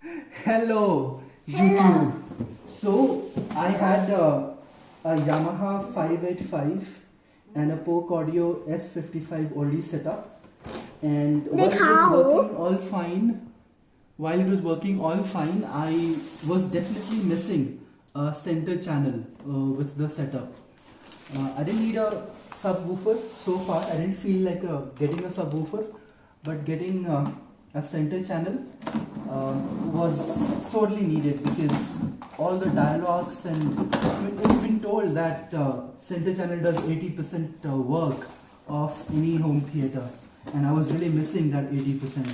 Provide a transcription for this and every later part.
Hello, YouTube. So I had a Yamaha 585 and a Polk Audio S55 already set up, and while it was working all fine, I was definitely missing a center channel with the setup. I didn't need a subwoofer so far. I didn't feel like getting a subwoofer, but getting a center channel was sorely needed because all the dialogues and it's been told that center channel does 80% work of any home theater, and I was really missing that 80%.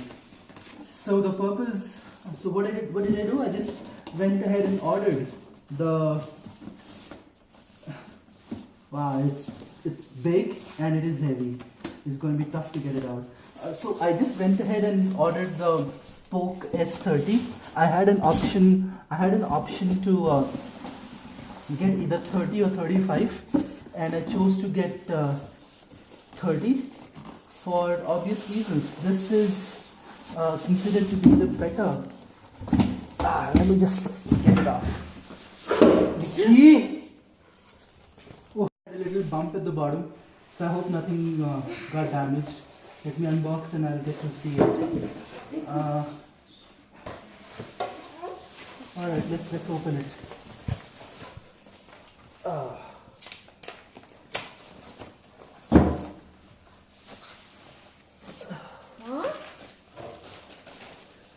So the purpose, so what did I do? I just went ahead and ordered the, wow, it's big and it is heavy. It's going to be tough to get it out. So I just went ahead and ordered the Polk S30. I had an option to get either 30 or 35, and I chose to get 30 for obvious reasons. This is considered to be the better. Let me just get it off. The key. Oh, I had a little bump at the bottom, so I hope nothing got damaged. Let me unbox and I'll get to see it. Alright, let's open it. So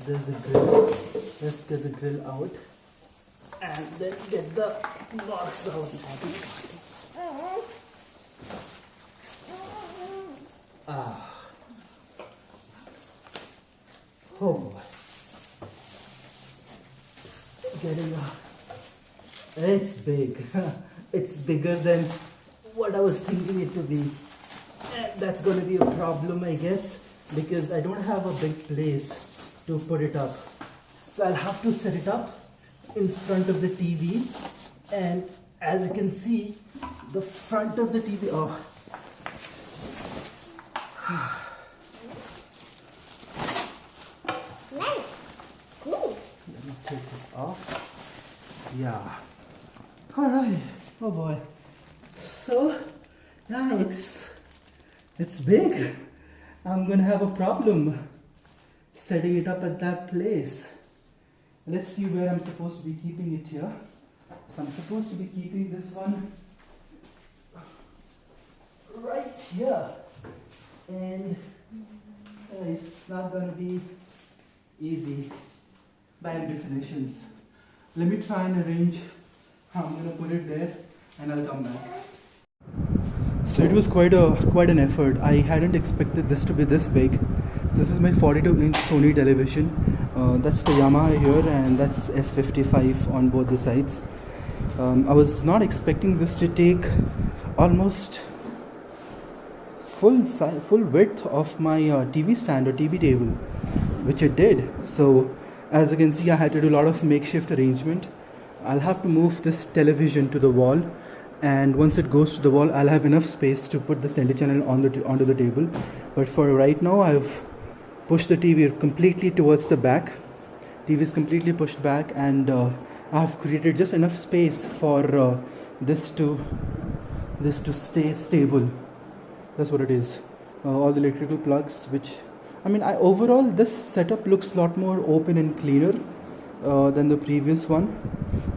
there's the grill. Let's get the grill out and then get the box out. Oh boy. Getting out. It's big. It's bigger than what I was thinking it to be. And that's going to be a problem, I guess, because I don't have a big place to put it up. So I'll have to set it up in front of the TV. And as you can see, the front of the TV. Oh. Let me take this off. Yeah. Alright. Oh boy. So, yeah, it's big. I'm gonna have a problem setting it up at that place. Let's see where I'm supposed to be keeping it here. So I'm supposed to be keeping this one right here. And it's not gonna be easy by definitions. Let me try and arrange how I'm gonna put it there, and I'll come back. So it was quite an effort. I hadn't expected this to be this big. This is my 42-inch Sony television. That's the Yamaha here, and that's S55 on both the sides. I was not expecting this to take almost full width of my TV stand or TV table, which it did. So as you can see, I had to do a lot of makeshift arrangement. I'll have to move this television to the wall, and once it goes to the wall, I'll have enough space to put the center channel onto the table. But for right now, I've pushed the TV completely towards the back. TV is completely pushed back, and I've created just enough space for this to stay stable. That's what it is. All the electrical plugs, which overall this setup looks a lot more open and cleaner than the previous one,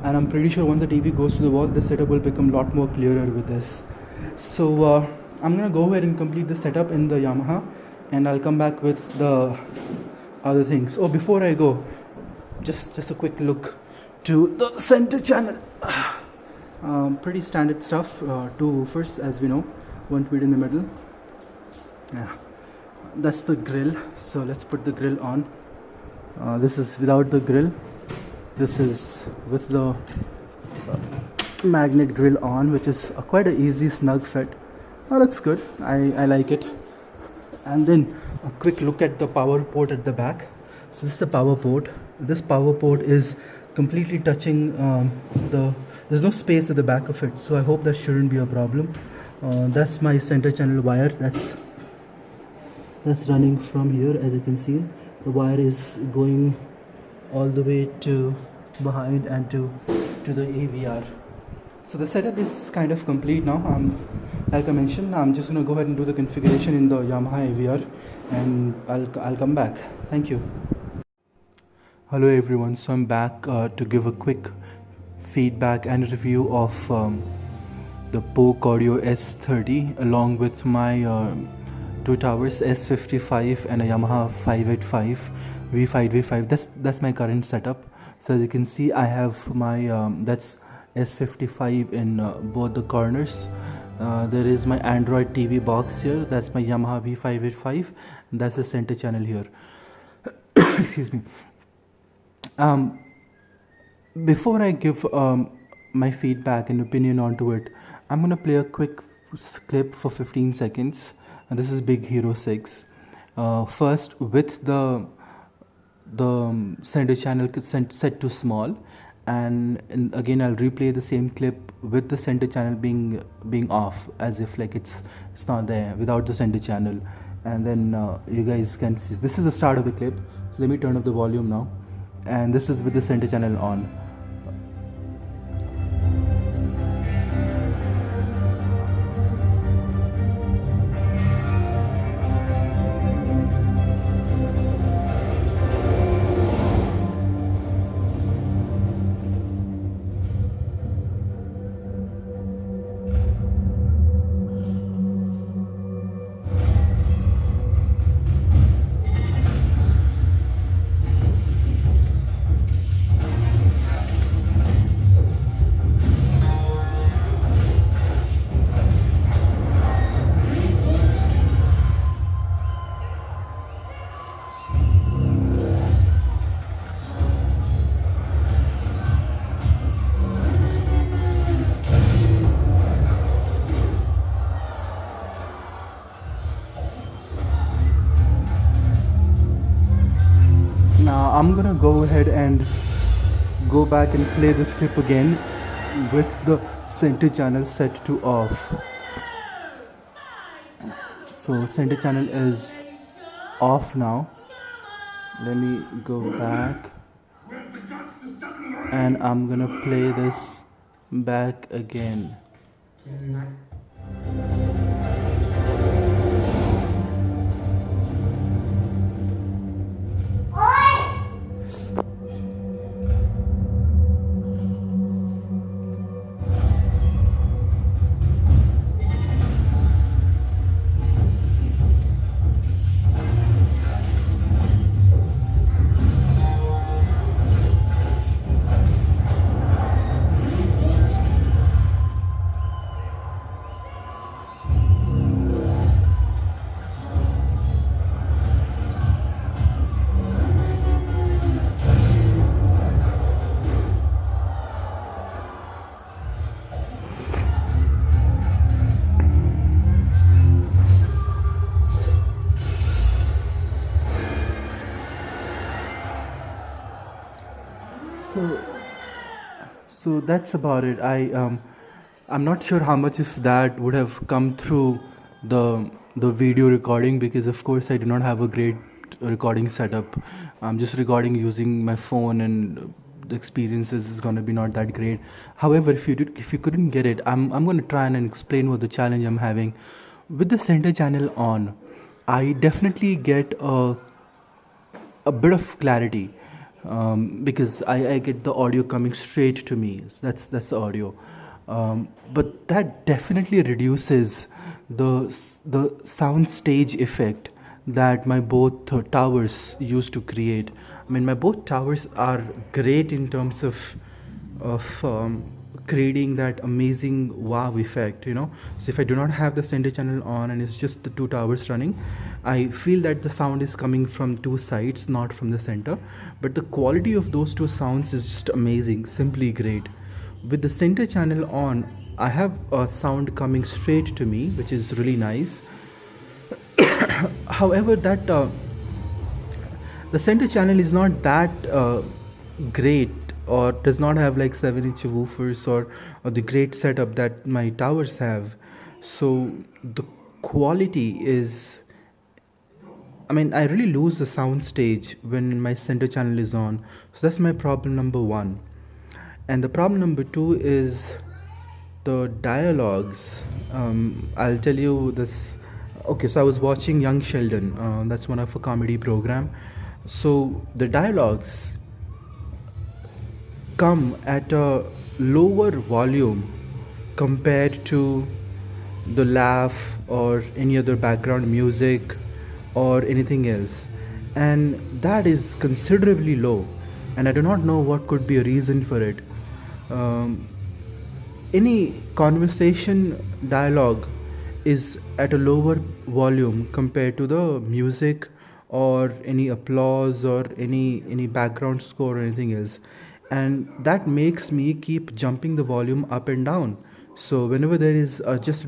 and I'm pretty sure once the TV goes to the wall, the setup will become a lot more clearer with this. So I'm gonna go ahead and complete the setup in the Yamaha, and I'll come back with the other things. Oh, before I go, just a quick look to the center channel. Pretty standard stuff. Two woofers, as we know, one tweed in the middle. Yeah, that's the grill. So let's put the grill on. This is without the grill. This is with the magnet grill on, which is quite an easy snug fit. Looks good. I like it. And then a quick look at the power port at the back. So this is the power port. This power port is completely touching there's no space at the back of it, so I hope that shouldn't be a problem. That's my center channel wire. That's running from here. As you can see, the wire is going all the way to behind and to the AVR. So the setup is kind of complete now. Like I mentioned, I'm just gonna go ahead and do the configuration in the Yamaha AVR, and I'll come back. Thank you. Hello everyone. So I'm back to give a quick feedback and review of the Polk Audio S30 along with my two towers S55 and a Yamaha 585 V5. That's my current setup. So as you can see, I have my that's S55 in both the corners. There is my Android TV box here. That's my Yamaha V585. And that's the center channel here. Excuse me. Before I give my feedback and opinion onto it, I'm gonna play a quick clip for 15 seconds. And this is Big Hero 6. First, with the center channel set to small, and again I'll replay the same clip with the center channel being off, as if like it's not there, without the center channel, and then you guys can see. This is the start of the clip. So let me turn up the volume now, and this is with the center channel on. Now I'm gonna go ahead and go back and play this clip again with the center channel set to off. So center channel is off now. Let me go back, and I'm gonna play this back again. So that's about it. I'm not sure how much of that would have come through the video recording, because of course I do not have a great recording setup. I'm just recording using my phone, and the experiences is going to be not that great. However, if you couldn't get it, I'm going to try and explain what the challenge I'm having with the center channel on. I definitely get a bit of clarity. Because I get the audio coming straight to me. That's the audio, but that definitely reduces the sound stage effect that my both towers used to create. I mean, my both towers are great in terms of creating that amazing wow effect, you know. So if I do not have the center channel on and it's just the two towers running, I feel that the sound is coming from two sides, not from the center. But the quality of those two sounds is just amazing, simply great. With the center channel on, I have a sound coming straight to me, which is really nice. However, that the center channel is not that great, or does not have like 7-inch woofers or the great setup that my towers have. So the quality is I mean, I really lose the sound stage when my center channel is on. So that's my problem number one. And the problem number two is the dialogues. I'll tell you this. Okay, so I was watching Young Sheldon. That's one of a comedy program. So the dialogues come at a lower volume compared to the laugh or any other background music or anything else, and that is considerably low, and I do not know what could be a reason for it. um, any conversation dialogue is at a lower volume compared to the music or any applause or any background score or anything else, and that makes me keep jumping the volume up and down. So whenever there is just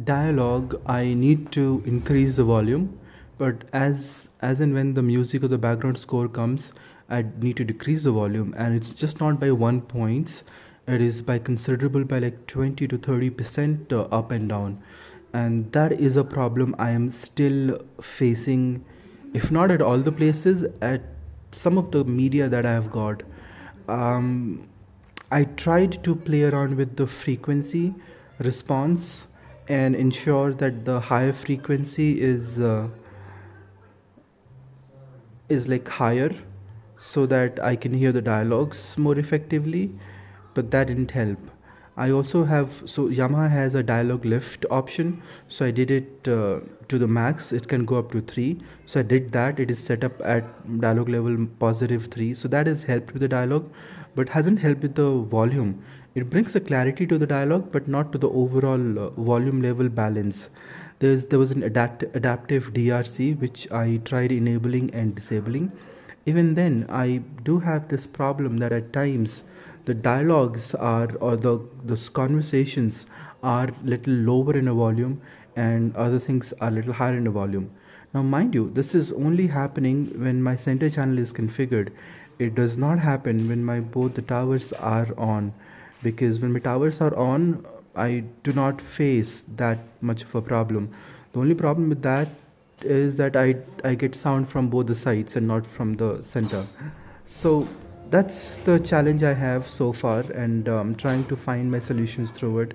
dialogue, I need to increase the volume, but as and when the music or the background score comes, I need to decrease the volume, and it's just not by 1 points. It is by considerable, by like 20 to 30% up and down, and that is a problem I am still facing, if not at all the places, at some of the media that I have got. um, I tried to play around with the frequency response and ensure that the higher frequency is like higher, so that I can hear the dialogues more effectively, but that didn't help. I also have, so Yamaha has a dialogue lift option, so I did it to the max. It can go up to 3, so I did that. It is set up at dialogue level +3, so that has helped with the dialogue, but hasn't helped with the volume. It brings a clarity to the dialogue, but not to the overall volume level balance. There was an adaptive DRC which I tried enabling and disabling. Even then, I do have this problem that at times the dialogues are, or the conversations are little lower in a volume, and other things are little higher in a volume. Now, mind you, this is only happening when my center channel is configured. It does not happen when my both the towers are on, because when my towers are on, I do not face that much of a problem. The only problem with that is that I get sound from both the sides and not from the center. So that's the challenge I have so far, and I'm trying to find my solutions through it.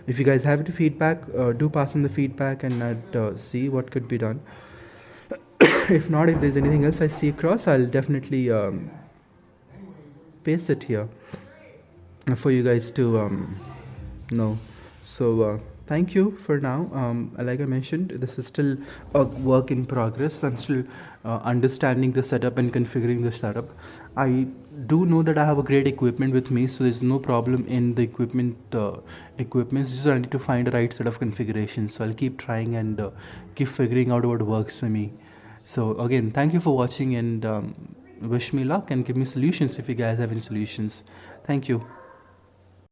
If you guys have any feedback, do pass on the feedback, and I'd see what could be done. If not, if there's anything else I see across, I'll definitely paste it here for you guys to know. So thank you for now. Like I mentioned, this is still a work in progress. I'm still understanding the setup and configuring the setup. I do know that I have a great equipment with me, so there's no problem in the equipment. It's just I need to find the right set of configuration. So I'll keep trying and keep figuring out what works for me. So again, thank you for watching, and wish me luck and give me solutions if you guys have any solutions. Thank you.